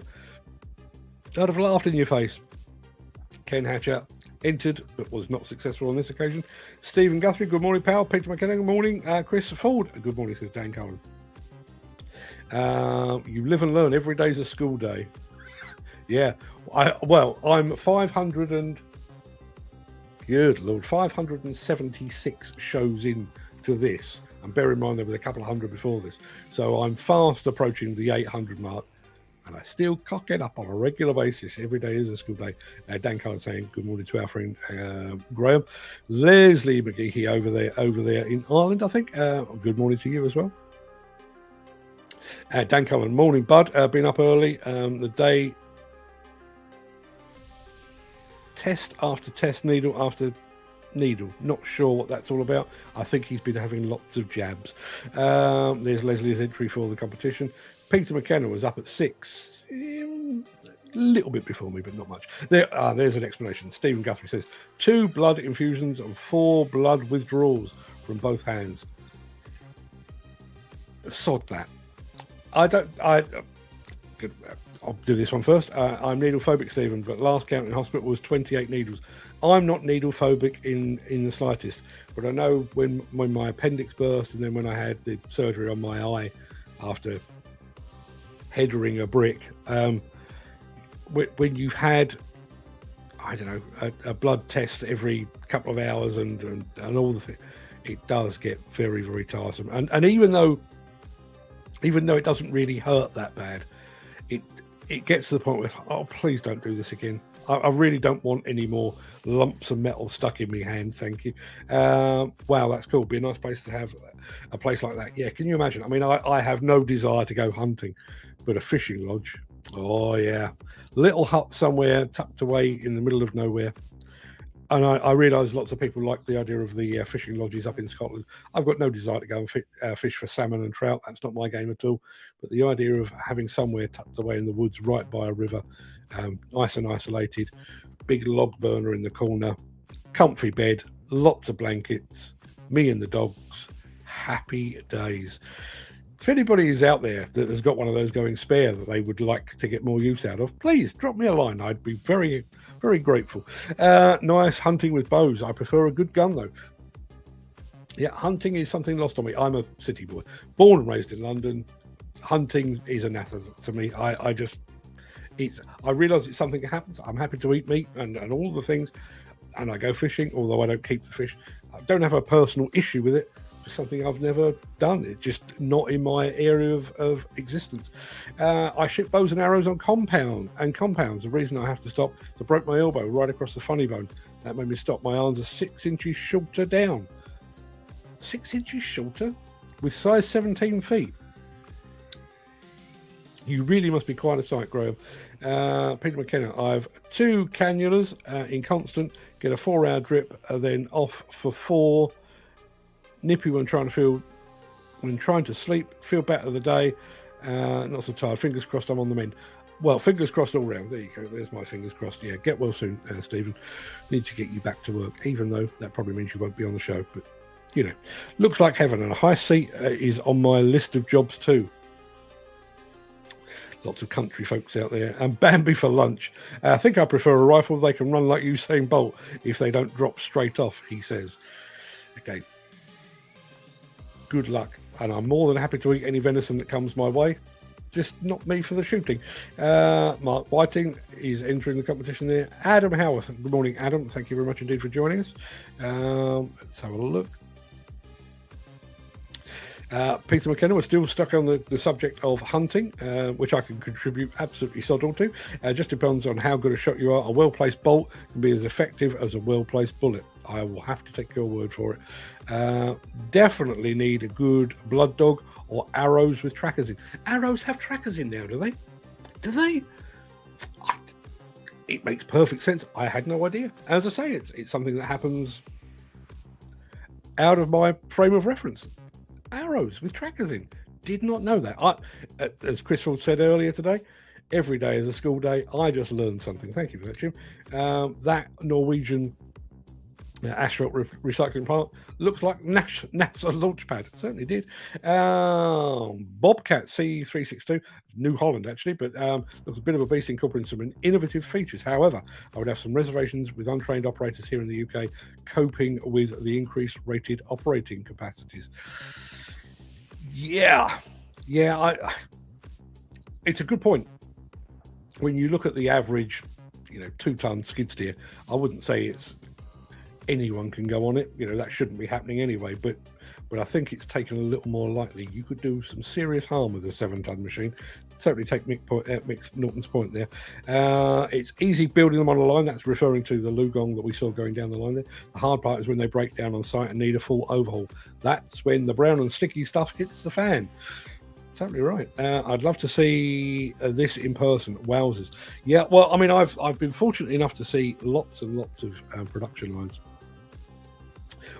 I'd have laughed in your face. Ken Hatcher entered, but was not successful on this occasion. Stephen Guthrie, good morning, pal. Peter McKenna, good morning. Chris Ford, good morning, says Dan Cullen. You live and learn. Every day's a school day. Yeah. I'm 500 and... Good Lord, 576 shows in to this. And bear in mind, there was a couple of hundred before this. So I'm fast approaching the 800 mark. And I still cock it up on a regular basis. Every day is a school day. Dan Cullen saying good morning to our friend Graham. Leslie McGeehee over there in Ireland, I think. Good morning to you as well. Dan Cullen, morning, bud. Been up early. The day, test after test, needle after needle. Not sure what that's all about. I think he's been having lots of jabs. There's Leslie's entry for the competition. Peter McKenna was up at 6, a little bit before me, but not much. There's an explanation. Stephen Guthrie says 2 blood infusions and 4 blood withdrawals from both hands. Sod that. I'll do this one first. I'm needle phobic, Stephen, but last count in hospital was 28 needles. I'm not needle phobic in the slightest, but I know when my appendix burst and then when I had the surgery on my eye after headering a brick, when you've had, I don't know, a blood test every couple of hours and all the things, it does get very, very tiresome. And even though it doesn't really hurt that bad, it gets to the point where, oh, please don't do this again. I really don't want any more lumps of metal stuck in my hand. Thank you. Wow, that's cool. Be a nice place to have a place like that. Yeah, can you imagine? I mean, I have no desire to go hunting, but a fishing lodge. Oh, yeah. Little hut somewhere tucked away in the middle of nowhere. And I realise lots of people like the idea of the fishing lodges up in Scotland. I've got no desire to go and fish for salmon and trout. That's not my game at all. But the idea of having somewhere tucked away in the woods right by a river, nice and isolated, big log burner in the corner, comfy bed, lots of blankets, me and the dogs, happy days. If anybody is out there that has got one of those going spare that they would like to get more use out of, please drop me a line. I'd be very, very grateful. Nice hunting with bows. I prefer a good gun, though. Yeah, hunting is something lost on me. I'm a city boy, born and raised in London. Hunting is anathema to me. I realise it's something that happens. I'm happy to eat meat and all the things, and I go fishing, although I don't keep the fish. I don't have a personal issue with it. Something I've never done. It's just not in my area of existence. I shoot bows and arrows on compounds. The reason I have to stop is I broke my elbow right across the funny bone. That made me stop. My arms are 6 inches shorter down. 6 inches shorter with size 17 feet. You really must be quite a sight, Graham. Peter McKenna, I've 2 cannulas in constant, get a 4-hour drip, then off for 4. Nippy when trying to sleep, feel better the day, not so tired. Fingers crossed I'm on the mend. Well, fingers crossed all round. There you go. There's my fingers crossed. Yeah, get well soon, Stephen. Need to get you back to work, even though that probably means you won't be on the show. But, you know, looks like heaven. And a high seat is on my list of jobs too. Lots of country folks out there. And Bambi for lunch. I think I prefer a rifle. They can run like Usain Bolt if they don't drop straight off, he says. Okay. Good luck, and I'm more than happy to eat any venison that comes my way, just not me for the shooting. Mark Whiting is entering the competition there. Adam Howarth, good morning, Adam. Thank you very much indeed for joining us. Let's have a look. Peter McKenna, we're still stuck on the subject of hunting, which I can contribute absolutely sod all to. Just depends on how good a shot you are. A well-placed bolt can be as effective as a well-placed bullet. I will have to take your word for it. Definitely need a good blood dog or arrows with trackers in. Arrows have trackers in now, do they? Do they? It makes perfect sense. I had no idea. As I say, it's something that happens out of my frame of reference. Arrows with trackers in. Did not know that. As Chris Ford said earlier today, every day is a school day. I just learned something. Thank you for that, Jim. That Norwegian asphalt recycling plant looks like NASA launch pad. It certainly did. Bobcat C362, New Holland actually, but looks a bit of a beast, incorporating some innovative features. However, I would have some reservations with untrained operators here in the UK coping with the increased rated operating capacities. Yeah, it's a good point. When you look at the average, 2-ton skid steer, I wouldn't say it's anyone can go on it. That shouldn't be happening anyway, but I think it's taken a little more lightly. You could do some serious harm with a 7-ton machine. Totally take Mick Norton's point there. It's easy building them on a line. That's referring to the LiuGong that we saw going down the line there. The hard part is when they break down on site and need a full overhaul. That's when the brown and sticky stuff hits the fan. Totally right. I'd love to see this in person. Wowzers. Yeah, well, I mean, I've been fortunate enough to see lots and lots of production lines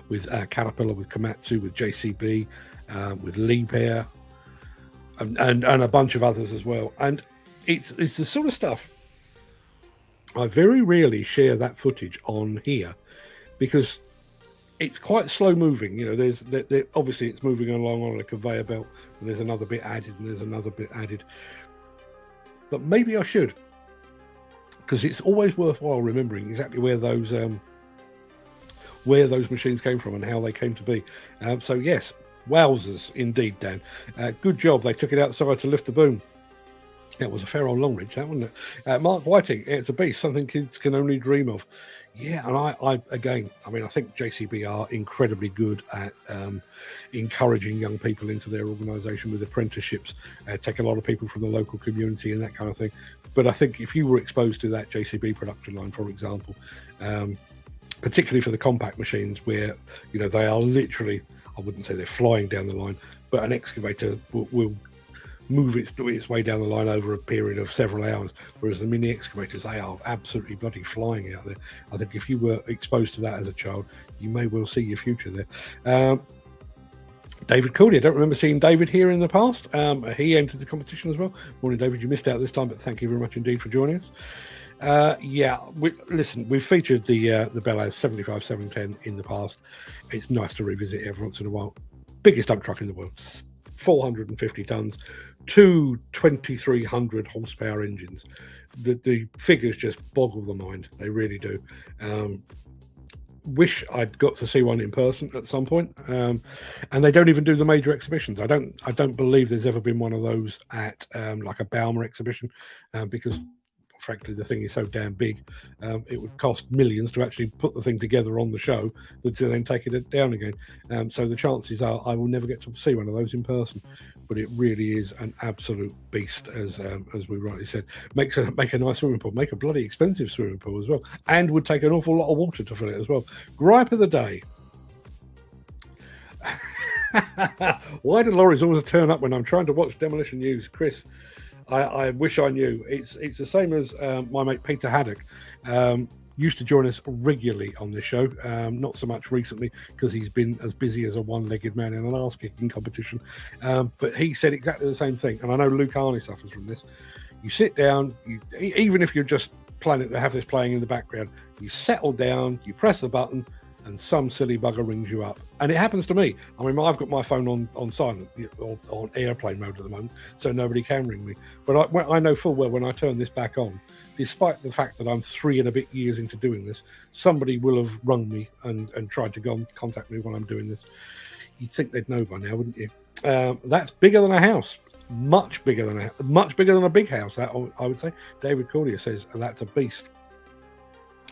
with Caterpillar, with Komatsu, with JCB, with Liebherr, and a bunch of others as well. And it's the sort of stuff I very rarely share that footage on here because it's quite slow moving. There's obviously it's moving along on a conveyor belt, and there's another bit added, and there's another bit added. But maybe I should, because it's always worthwhile remembering exactly where those machines came from and how they came to be. So yes, wowzers indeed, Dan. Good job. They took it outside to lift the boom. That was a fair old long ridge, that wasn't it? Mark Whiting, it's a beast, something kids can only dream of. Yeah, and I again, I mean, I think JCB are incredibly good at encouraging young people into their organisation with apprenticeships, take a lot of people from the local community and that kind of thing. But I think if you were exposed to that JCB production line, for example, particularly for the compact machines where, you know, they are literally, I wouldn't say they're flying down the line, but an excavator will move its way down the line over a period of several hours, whereas the mini excavators, they are absolutely bloody flying out there. I think if you were exposed to that as a child, you may well see your future there. David Cooley, I don't remember seeing David here in the past. He entered the competition as well. Morning, David. You missed out this time, but thank you very much indeed for joining us. Listen, we've featured the Bel Air 75 710 in the past. It's nice to revisit it every once in a while. Biggest dump truck in the world, 450 tons, two 2300 horsepower engines. The figures just boggle the mind. They really do. Wish I'd got to see one in person at some point. And they don't even do the major exhibitions. I don't believe there's ever been one of those at like a Bauma exhibition, because frankly the thing is so damn big. It would cost millions to actually put the thing together on the show to then take it down again. So the chances are I will never get to see one of those in person. But it really is an absolute beast, as we rightly said. Make a nice swimming pool, make a bloody expensive swimming pool as well, and would take an awful lot of water to fill it as well. Gripe of the day. Why do lorries always turn up when I'm trying to watch Demolition News? Chris, I wish I knew. It's the same as my mate Peter Haddock. Used to join us regularly on this show, not so much recently because he's been as busy as a one-legged man in an arse-kicking competition. But he said exactly the same thing, and I know Luke Harney suffers from this. You sit down, even if you're just planning to have this playing in the background, you settle down, you press the button, and some silly bugger rings you up. And it happens to me. I mean, I've got my phone on silent, or on airplane mode at the moment, so nobody can ring me. But I know full well when I turn this back on, despite the fact that I'm 3 and a bit years into doing this, somebody will have rung me and tried to contact me while I'm doing this. You'd think they'd know by now, wouldn't you? That's bigger than a house. Much bigger than a big house, that I would say. David Cordier says that's a beast.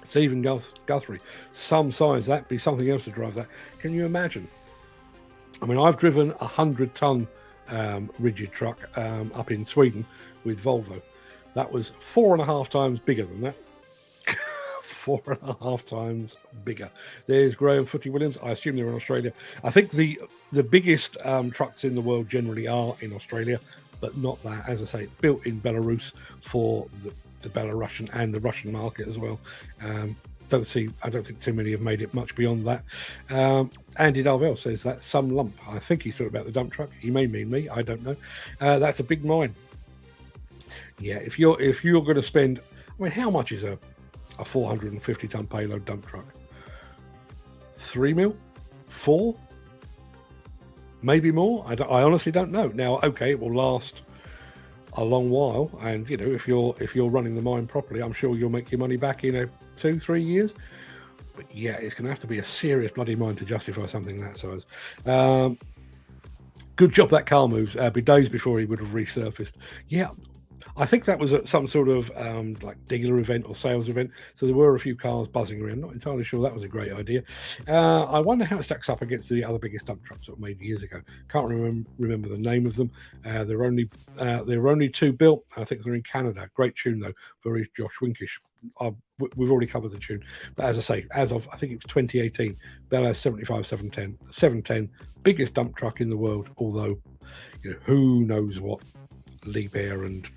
Stephen Guthrie, some size, that'd be something else to drive that. Can you imagine? I mean, I've driven a 100-ton rigid truck up in Sweden with Volvo. That was 4.5 times bigger than that. 4.5 times bigger. There's Graham Footy Williams. I assume they're in Australia. I think the biggest trucks in the world generally are in Australia, but not that. As I say, built in Belarus for the Belarusian and the Russian market as well. I don't think too many have made it much beyond that. Andy Darvell says that's some lump. I think he's talking about the dump truck. He may mean me. I don't know. That's a big mine. Yeah, if you're going to spend, I mean, how much is a 450-ton payload dump truck? 3 mil? 4? Maybe more? I honestly don't know. Now, okay, it will last a long while, and you know, if you're running the mine properly, I'm sure you'll make your money back in 2-3 years. But yeah, it's going to have to be a serious bloody mine to justify something that size. Good job that car moves. Be days before he would have resurfaced. Yeah. I think that was at some sort of like dealer event or sales event. So there were a few cars buzzing around. Not entirely sure that was a great idea. I wonder how it stacks up against the other biggest dump trucks that were made years ago. Can't remember the name of them. There were only 2 built. I think they're in Canada. Great tune though, very Josh Winkish. We've already covered the tune. But as I say, as of I think it was 2018, Bel Air 75 710, biggest dump truck in the world. Although, you know, who knows what Leap Air and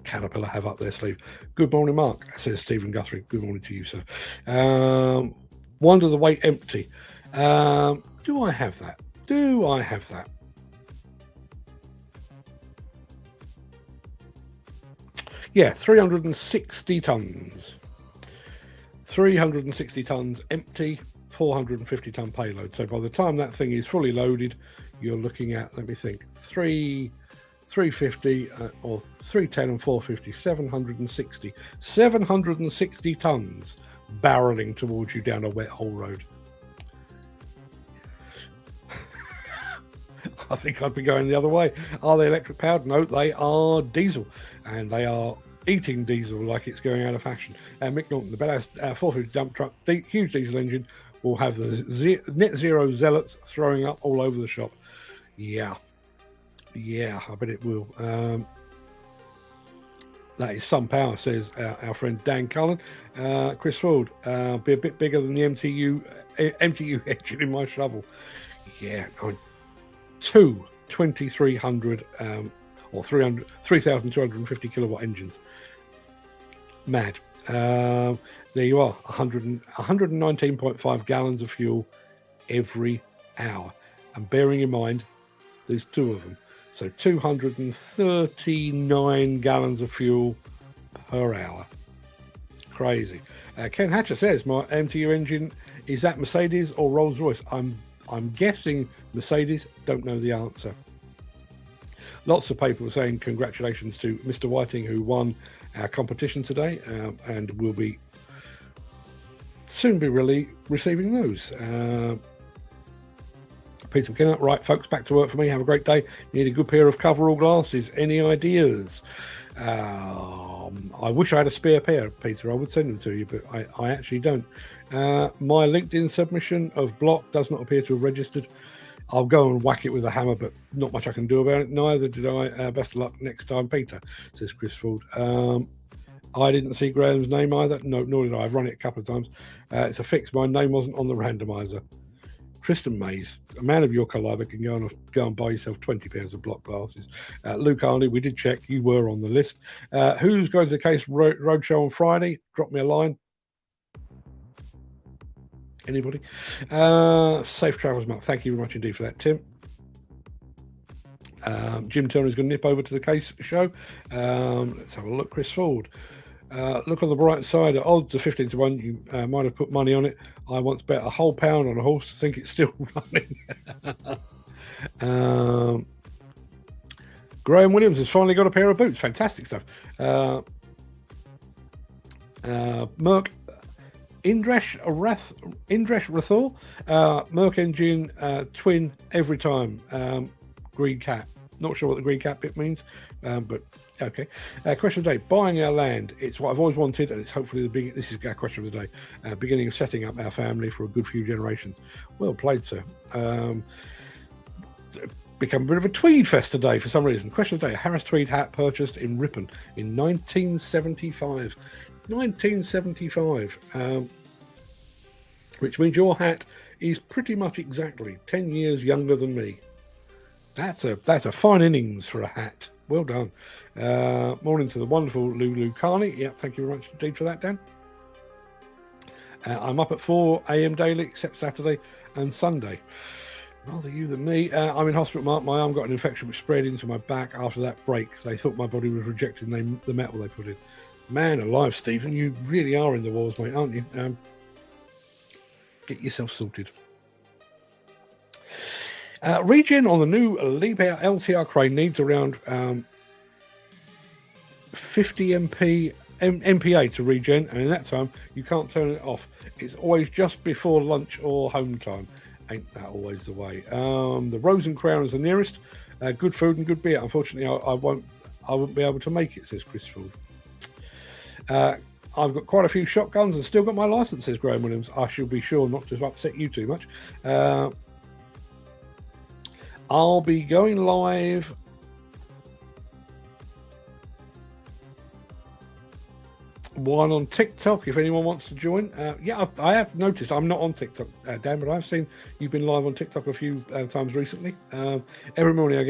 Caterpillar have up their sleeve. Good morning, Mark, says Stephen Guthrie. Good morning to you, sir. Wonder the weight empty. Do I have that? Yeah, 360 tons. 360 tons empty, 450-ton payload. So by the time that thing is fully loaded, you're looking at, let me think, 350 or 310 and 450, 760 tons barreling towards you down a wet haul road. I think I'd be going the other way. Are they electric powered? No, they are diesel, and they are eating diesel like it's going out of fashion. Mick Norton, the Badass 450 dump truck, huge diesel engine, will have the net zero zealots throwing up all over the shop. Yeah, I bet it will. That is some power, says our friend Dan Cullen. Chris Ford, be a bit bigger than the MTU engine in my shovel. Yeah, two 2300 or 3,250 kilowatt engines. Mad. There you are, 119.5 gallons of fuel every hour. And bearing in mind, there's two of them. So 239 gallons of fuel per hour. Crazy. Ken Hatcher says, my MTU engine, is that Mercedes or Rolls-Royce? I'm guessing Mercedes, don't know the answer. Lots of people saying congratulations to Mr. Whiting, who won our competition today, and will be soon be really receiving those. Peter McKenna, right, folks, back to work for me. Have a great day. Need a good pair of coverall glasses. Any ideas? I wish I had a spare pair, Peter. I would send them to you, but I actually don't. My LinkedIn submission of Bloc does not appear to have registered. I'll go and whack it with a hammer, but not much I can do about it. Neither did I. Best of luck next time, Peter, says Chris Ford. I didn't see Graham's name either. No, nor did I. I've run it a couple of times. It's a fix. My name wasn't on the randomizer. Tristan Mays, a man of your caliber, can go and buy yourself 20 pairs of Bloc glasses. Luke Harley, we did check. You were on the list. Who's going to the Case Roadshow on Friday? Drop me a line. Anybody? Safe travels, Mark. Thank you very much indeed for that, Tim. Jim Turner is going to nip over to the Case show. Let's have a look. Chris Ford. Look on the bright side. At odds of 15 to 1, you might have put money on it. I once bet a whole pound on a horse. I think it's still running. Graham Williams has finally got a pair of boots. Fantastic stuff. Merc Indresh Rathor, Merc engine, twin every time. Green cat. Not sure what the green cat bit means, but okay. Question of the day: buying our land. It's what I've always wanted, and it's hopefully this is our question of the day. Beginning of setting up our family for a good few generations. Well played, sir. Become a bit of a tweed fest today for some reason. Question of the day: Harris tweed hat purchased in Ripon in 1975. 1975, which means your hat is pretty much exactly 10 years younger than me. That's a fine innings for a hat. Well done. Morning to the wonderful Lulu Carney. Yeah, thank you very much indeed for that, Dan. I'm up at 4 a.m. daily, except Saturday and Sunday. Rather you than me. I'm in hospital, Mark. My arm got an infection which spread into my back after that break. They thought my body was rejecting the metal they put in. Man alive, Stephen, you really are in the wars, mate, aren't you? Get yourself sorted. Regen on the new Liebherr LTR crane needs around 50 MPA to regen, and in that time, you can't turn it off. It's always just before lunch or home time. Ain't that always the way? The Rose and Crown is the nearest. Good food and good beer. Unfortunately, I won't be able to make it, says Chris Ford. I've got quite a few shotguns and still got my license, says Graham Williams. I shall be sure not to upset you too much. I'll be going live one on TikTok if anyone wants to join. Yeah, I have noticed I'm not on TikTok, Dan, but I've seen you've been live on TikTok a few times recently. Every morning I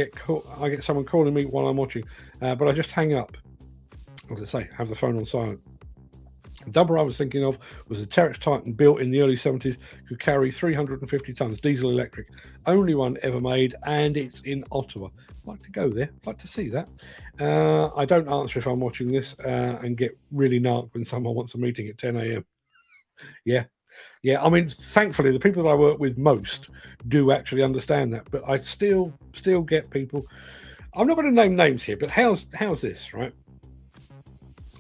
get someone calling me while I'm watching, but I just hang up. As I say, have the phone on silent. The dumper I was thinking of was a Terex Titan built in the early 70s, could carry 350 tons, diesel electric. Only one ever made, and it's in Ottawa. I'd like to go there. I'd like to see that. I don't answer if I'm watching this and get really narked when someone wants a meeting at 10 a.m. Yeah. I mean, thankfully, the people that I work with most do actually understand that, but I still get people. I'm not going to name names here, but how's this, right?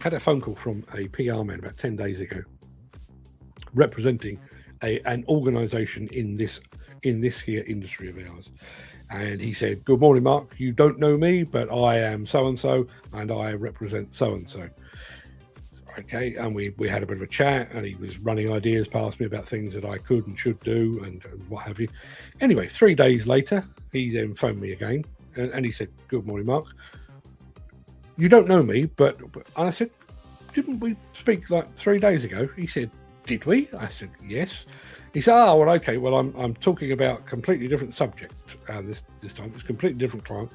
Had a phone call from a PR man about 10 days ago representing an organisation in this here industry of ours. And he said, "Good morning, Mark. You don't know me, but I am so-and-so, and I represent so-and-so." Okay, and we had a bit of a chat, and he was running ideas past me about things that I could and should do and what have you. Anyway, 3 days later, he then phoned me again, and he said, "Good morning, Mark. You don't know me, but..." And I said, "Didn't we speak like 3 days ago?" He said, "Did we?" I said, "Yes." He said, "Oh, well, okay. Well, I'm talking about a completely different subject this time. It's a completely different client."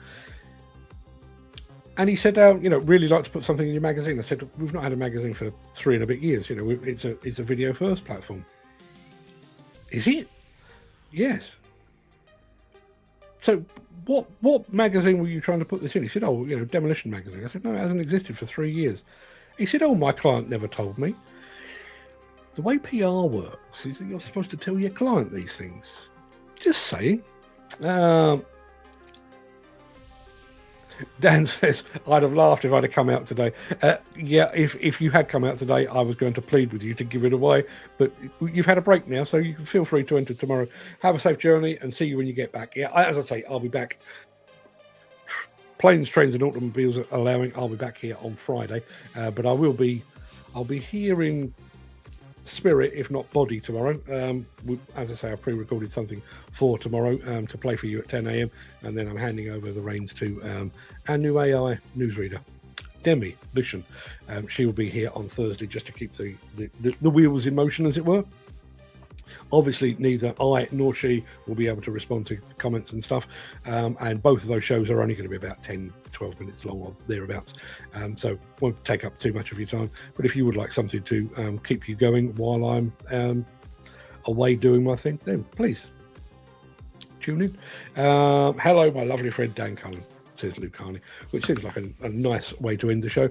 And he said, "Really like to put something in your magazine." I said, "We've not had a magazine for 3 and a bit years. It's a video first platform." "Is it?" "Yes." "So what magazine were you trying to put this in?" He said, "Oh, Demolition magazine." I said, "No, it hasn't existed for 3 years." He said, "Oh, my client never told me." The way PR works is that you're supposed to tell your client these things. Just saying. Dan says, "I'd have laughed if I'd have come out today." Yeah, if you had come out today, I was going to plead with you to give it away. But you've had a break now, so you can feel free to enter tomorrow. Have a safe journey and see you when you get back. Yeah, as I say, I'll be back. Planes, trains, and automobiles allowing, I'll be back here on Friday. But I'll be here in spirit, if not body, tomorrow. As I say, I pre-recorded something for tomorrow to play for you at 10 a.m. and then I'm handing over the reins to our new AI newsreader, Demolition. She will be here on Thursday just to keep the wheels in motion, as it were. Obviously, neither I nor she will be able to respond to comments and stuff. And both of those shows are only going to be about 10, 12 minutes long or thereabouts. So won't take up too much of your time. But if you would like something to keep you going while I'm away doing my thing, then please tune in. Hello, my lovely friend Dan Cullen, says Luke Carney, which seems like a nice way to end the show.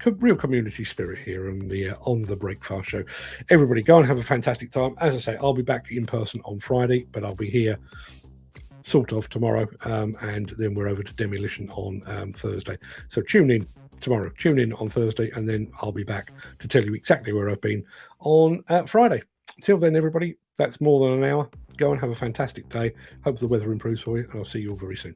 Real community spirit here on the Break Fast show. Everybody go and have a fantastic time. As I say, I'll be back in person on Friday, but I'll be here sort of tomorrow, and then we're over to Demolition on Thursday. So tune in tomorrow, tune in on Thursday, and then I'll be back to tell you exactly where I've been on Friday. Till then, everybody, that's more than an hour. Go and have a fantastic day. Hope the weather improves for you, and I'll see you all very soon.